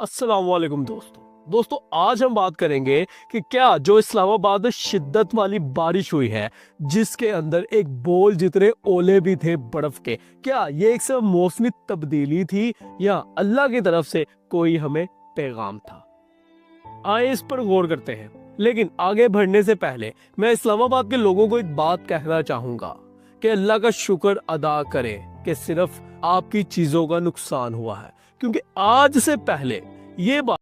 अस्सलाम वालेकुम दोस्तों आज हम बात करेंगे कि क्या जो इस्लामाबाद में शिद्दत वाली बारिश हुई है, जिसके अंदर एक बॉल जितने ओले भी थे बर्फ के, क्या ये एक सब मौसमी तब्दीली थी या अल्लाह की तरफ से कोई हमें पैगाम था। आए इस पर गौर करते हैं, लेकिन आगे बढ़ने से पहले मैं इस्लामाबाद के लोगों को एक बात कहना चाहूंगा कि अल्लाह का शुक्र अदा करें कि सिर्फ आपकी चीजों का नुकसान हुआ है, क्योंकि आज से पहले ये बात